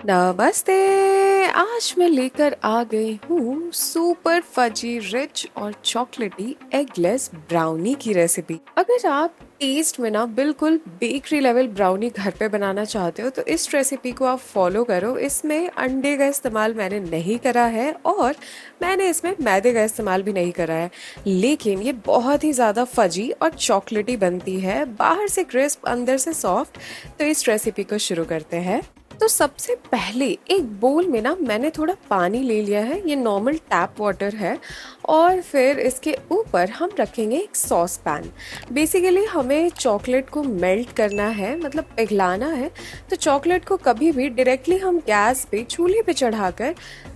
नमस्ते। आज मैं लेकर आ गई हूँ सुपर फजी रिच और चॉकलेटी एगलेस ब्राउनी की रेसिपी। अगर आप टेस्ट में ना बिल्कुल बेकरी लेवल ब्राउनी घर पे बनाना चाहते हो तो इस रेसिपी को आप फॉलो करो। इसमें अंडे का इस्तेमाल मैंने नहीं करा है और मैंने इसमें मैदे का इस्तेमाल भी नहीं करा है, लेकिन ये बहुत ही ज़्यादा फजी और चॉकलेटी बनती है, बाहर से क्रिस्प अंदर से सॉफ्ट। तो इस रेसिपी को शुरू करते हैं। तो सबसे पहले एक बोल में ना मैंने थोड़ा पानी ले लिया है, ये नॉर्मल टैप वाटर है। और फिर इसके ऊपर हम रखेंगे एक सॉस पैन। बेसिकली हमें चॉकलेट को मेल्ट करना है, मतलब पिघलाना है। तो चॉकलेट को कभी भी डायरेक्टली हम गैस पे चूल्हे पे चढ़ाकर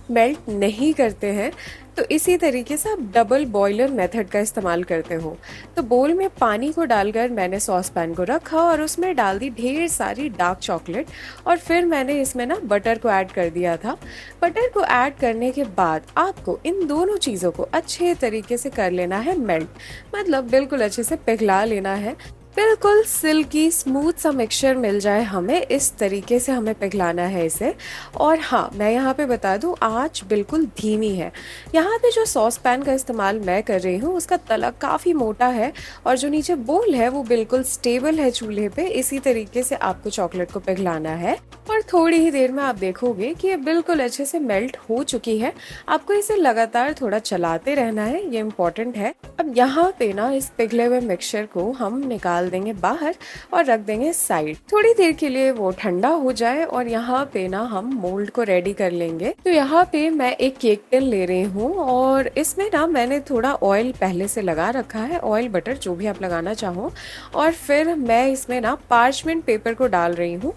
मेल्ट नहीं करते हैं। तो इसी तरीके से आप डबल बॉयलर मेथड का इस्तेमाल करते हो। तो बोल में पानी को डालकर मैंने सॉस पैन को रखा और उसमें डाल दी ढेर सारी डार्क चॉकलेट। और फिर मैंने इसमें ना बटर को ऐड कर दिया था। बटर को ऐड करने के बाद आपको इन दोनों चीज़ों को अच्छे तरीके से कर लेना है मेल्ट, मतलब बिल्कुल अच्छे से पिघला लेना है। बिल्कुल सिल्की स्मूथ सा मिक्सचर मिल जाए हमें, इस तरीके से हमें पिघलाना है इसे। और हाँ, मैं यहाँ पे बता दूँ, आँच बिल्कुल धीमी है। यहाँ पे जो सॉस पैन का इस्तेमाल मैं कर रही हूँ उसका तला काफ़ी मोटा है और जो नीचे बोल है वो बिल्कुल स्टेबल है चूल्हे पे। इसी तरीके से आपको चॉकलेट को पिघलाना है और थोड़ी ही देर में आप देखोगे कि ये बिल्कुल अच्छे से मेल्ट हो चुकी है। आपको इसे लगातार थोड़ा चलाते रहना है, ये इम्पोर्टेंट है। अब यहाँ पे ना इस पिघले हुए मिक्सचर को हम निकाल देंगे बाहर और रख देंगे साइड। थोड़ी देर के लिए वो ठंडा हो जाए और यहाँ पे ना हम मोल्ड को रेडी कर लेंगे। तो यहाँ पे मैं एक केक टिन ले रही हूँ और इसमें ना मैंने थोड़ा ऑयल पहले से लगा रखा है, ऑयल बटर जो भी आप लगाना चाहो। और फिर मैं इसमें ना पार्चमेंट पेपर को डाल रही हूँ।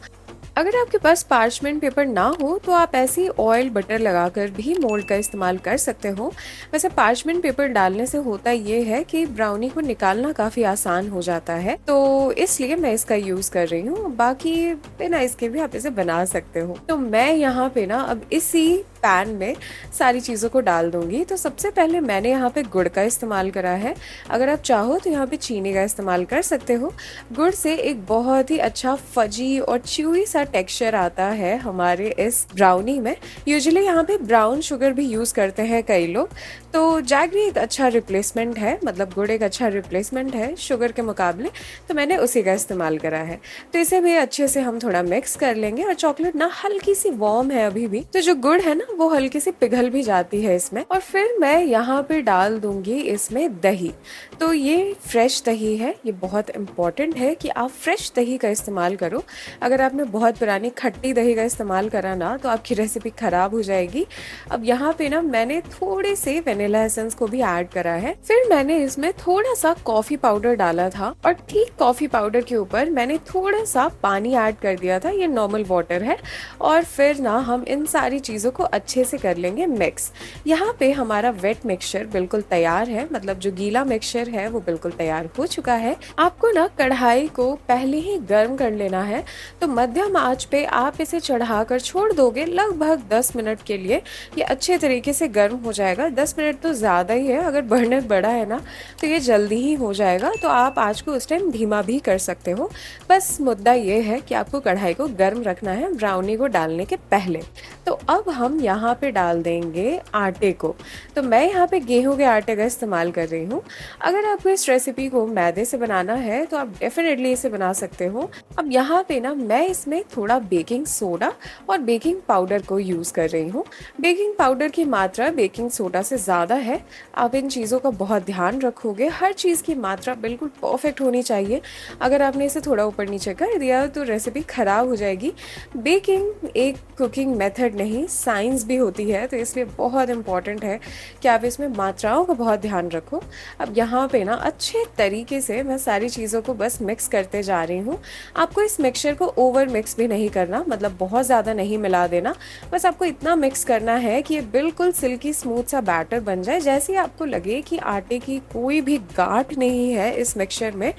अगर आपके पास पार्चमेंट पेपर ना हो तो आप ऐसे ही ऑयल बटर लगाकर भी मोल्ड का इस्तेमाल कर सकते हो। वैसे पार्चमेंट पेपर डालने से होता ये है कि ब्राउनी को निकालना काफ़ी आसान हो जाता है, तो इसलिए मैं इसका यूज़ कर रही हूँ। बाकी बिना इसके भी आप इसे बना सकते हो। तो मैं यहाँ पे ना अब इसी पैन में सारी चीज़ों को डाल दूंगी। तो सबसे पहले मैंने यहाँ पे गुड़ का इस्तेमाल करा है। अगर आप चाहो तो यहाँ पे चीनी का इस्तेमाल कर सकते हो। गुड़ से एक बहुत ही अच्छा फजी और च्यूई सा टेक्सचर आता है हमारे इस ब्राउनी में। यूजुअली यहाँ पे ब्राउन शुगर भी यूज़ करते हैं कई लोग, तो जैगरी एक अच्छा रिप्लेसमेंट है, मतलब गुड़ एक अच्छा रिप्लेसमेंट है शुगर के मुकाबले। तो मैंने उसी का इस्तेमाल करा है। तो इसे भी अच्छे से हम थोड़ा मिक्स कर लेंगे। और चॉकलेट ना हल्की सी वार्म है अभी भी, तो जो गुड़ है ना वो हल्की सी पिघल भी जाती है इसमें। और फिर मैं यहाँ पे डाल दूंगी इसमें दही। तो ये फ्रेश दही है, ये बहुत इम्पॉर्टेंट है कि आप फ्रेश दही का इस्तेमाल करो। अगर आपने बहुत पुरानी खट्टी दही का इस्तेमाल करा ना तो आपकी रेसिपी खराब हो जाएगी। अब यहाँ पे ना मैंने थोड़े से वेनिला एसेंस को भी ऐड करा है। फिर मैंने इसमें थोड़ा सा कॉफी पाउडर डाला था और ठीक कॉफी पाउडर के ऊपर मैंने थोड़ा सा पानी ऐड कर दिया था, ये नॉर्मल वाटर है। और फिर ना हम इन सारी चीज़ों को अच्छे से कर लेंगे मिक्स। यहाँ पे हमारा वेट मिक्सचर बिल्कुल तैयार है, मतलब जो गीला मिक्सचर है वो बिल्कुल तैयार हो चुका है। आपको ना कढ़ाई को पहले ही गर्म कर लेना है। तो मध्यम आंच पे आप इसे चढ़ाकर छोड़ दोगे लगभग 10 मिनट के लिए। ये अच्छे तरीके से गर्म हो जाएगा। 10 मिनट तो ज़्यादा ही है, अगर बर्नर बड़ा है ना तो ये जल्दी ही हो जाएगा। तो आप आंच को उस टाइम धीमा भी कर सकते हो। बस मुद्दा ये है कि आपको कढ़ाई को गर्म रखना है ब्राउनी को डालने के पहले। तो अब हम यहाँ पे डाल देंगे आटे को। तो मैं यहाँ पे गेहूं के आटे का इस्तेमाल कर रही हूँ। अगर आपको इस रेसिपी को मैदे से बनाना है तो आप डेफिनेटली इसे बना सकते हो। अब यहाँ पे ना मैं इसमें थोड़ा बेकिंग सोडा और बेकिंग पाउडर को यूज़ कर रही हूँ। बेकिंग पाउडर की मात्रा बेकिंग सोडा से ज़्यादा है। आप इन चीज़ों का बहुत ध्यान रखोगे, हर चीज़ की मात्रा बिल्कुल परफेक्ट होनी चाहिए। अगर आपने इसे थोड़ा ऊपर नीचे कर दिया तो रेसिपी ख़राब हो जाएगी। बेकिंग एक कुकिंग मेथड नहीं, साइंस भी होती है, तो इसलिए बहुत इंपॉर्टेंट है कि आप इसमें मात्राओं का बहुत ध्यान रखो। अब यहाँ पे ना अच्छे तरीके से मैं सारी चीज़ों को बस मिक्स करते जा रही हूँ। आपको इस मिक्सचर को ओवर मिक्स भी नहीं करना, मतलब बहुत ज़्यादा नहीं मिला देना। बस आपको इतना मिक्स करना है कि ये बिल्कुल सिल्की स्मूथ सा बैटर बन जाए। जैसे ही आपको लगे कि आटे की कोई भी गांठ नहीं है इस मिक्सचर में,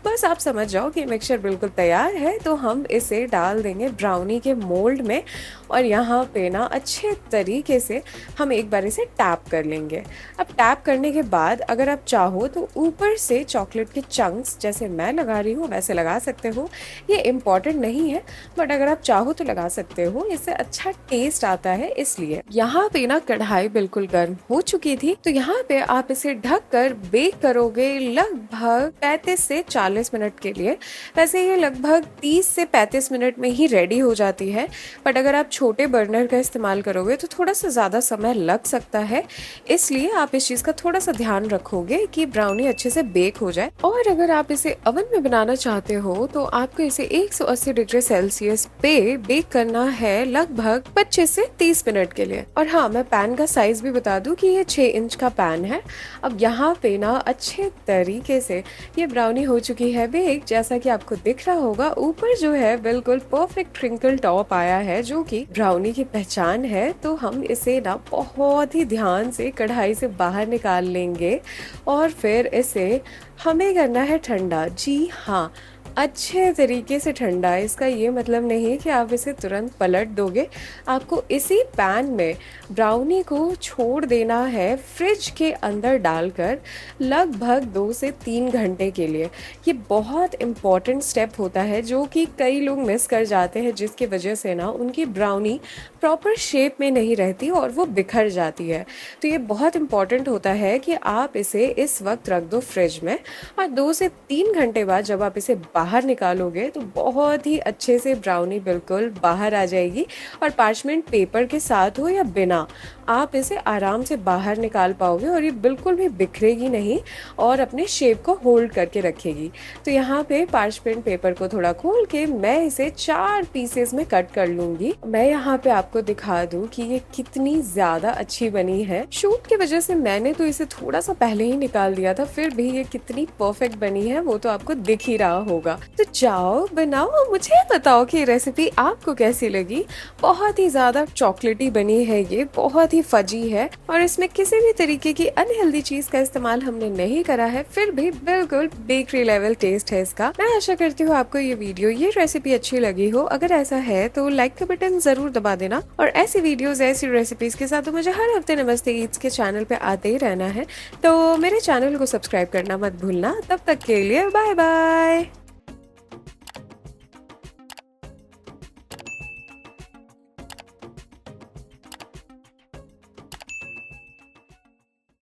बस आप समझ जाओ कि मिक्सचर बिल्कुल तैयार है। तो हम इसे डाल देंगे ब्राउनी के मोल्ड में और यहाँ पे ना अच्छे अच्छे तरीके से हम एक बार इसे टैप कर लेंगे। अब टैप करने के बाद अगर आप चाहो तो ऊपर से चॉकलेट के चंक्स जैसे मैं लगा रही हूँ वैसे लगा सकते हो। ये इम्पॉर्टेंट नहीं है, बट अगर आप चाहो तो लगा सकते हो, इससे अच्छा टेस्ट आता है। इसलिए यहाँ पे ना कढ़ाई बिल्कुल गर्म हो चुकी थी, तो यहाँ पे आप इसे ढक कर बेक करोगे लगभग 35 से 40 मिनट के लिए। वैसे ये लगभग 30 से 35 मिनट में ही रेडी हो जाती है, बट अगर आप छोटे बर्नर का इस्तेमाल करोगे तो थोड़ा सा ज़्यादा समय लग सकता है। इसलिए आप इस चीज़ का थोड़ा सा ध्यान रखोगे कि ब्राउनी अच्छे से बेक हो जाए। और अगर आप इसे ओवन में बनाना चाहते हो तो आपको इसे 180 डिग्री सेल्सियस पे बेक करना है लगभग 25 से 30 मिनट के लिए। और हाँ, मैं पैन का साइज भी बता दूं कि ये 6 इंच का पैन है। अब यहाँ पे ना अच्छे तरीके से ये ब्राउनी हो चुकी है बेक, जैसा कि आपको दिख रहा होगा। ऊपर जो है बिल्कुल परफेक्ट ट्रिंकल टॉप आया है, जो कि ब्राउनी की पहचान है। तो हम इसे ना बहुत ही ध्यान से कढ़ाई से बाहर निकाल लेंगे और फिर इसे हमें करना है ठंडा। जी हाँ, अच्छे तरीके से ठंडा। इसका ये मतलब नहीं कि आप इसे तुरंत पलट दोगे। आपको इसी पैन में ब्राउनी को छोड़ देना है फ्रिज के अंदर डालकर लगभग 2 से 3 घंटे के लिए। ये बहुत इम्पॉर्टेंट स्टेप होता है जो कि कई लोग मिस कर जाते हैं, जिसकी वजह से ना उनकी ब्राउनी प्रॉपर शेप में नहीं रहती और वो बिखर जाती है। तो ये बहुत इम्पॉर्टेंट होता है कि आप इसे इस वक्त रख दो फ्रिज में, और 2 से 3 घंटे बाद जब आप इसे बाहर निकालोगे तो बहुत ही अच्छे से ब्राउनी बिल्कुल बाहर आ जाएगी। और पार्चमेंट पेपर के साथ हो या बिना, आप इसे आराम से बाहर निकाल पाओगे और ये बिल्कुल भी बिखरेगी नहीं और अपने शेप को होल्ड करके रखेगी। तो यहाँ पे पार्चमेंट पेपर को थोड़ा खोल के मैं इसे 4 पीसेस में कट कर लूंगी। मैं यहाँ पे आपको दिखा दूं कि ये कितनी ज्यादा अच्छी बनी है। शूट की वजह से मैंने तो इसे थोड़ा सा पहले ही निकाल दिया था, फिर भी ये कितनी परफेक्ट बनी है वो तो आपको दिख ही रहा होगा। तो जाओ बनाओ, मुझे बताओ कि रेसिपी आपको कैसी लगी। बहुत ही ज्यादा चॉकलेटी बनी है, ये बहुत ही फजी है और इसमें किसी भी तरीके की अनहेल्दी चीज का इस्तेमाल हमने नहीं करा है, फिर भी बिल्कुल बेकरी लेवल टेस्ट है इसका। मैं आशा करती हूँ आपको ये वीडियो, ये रेसिपी अच्छी लगी हो। अगर ऐसा है तो लाइक का बटन जरूर दबा देना, और ऐसी वीडियोस ऐसी रेसिपीज के साथ तो मुझे हर हफ्ते नमस्ते ईट्स के चैनल पे आते ही रहना है। तो मेरे चैनल को सब्सक्राइब करना मत भूलना। तब तक के लिए बाय बाय।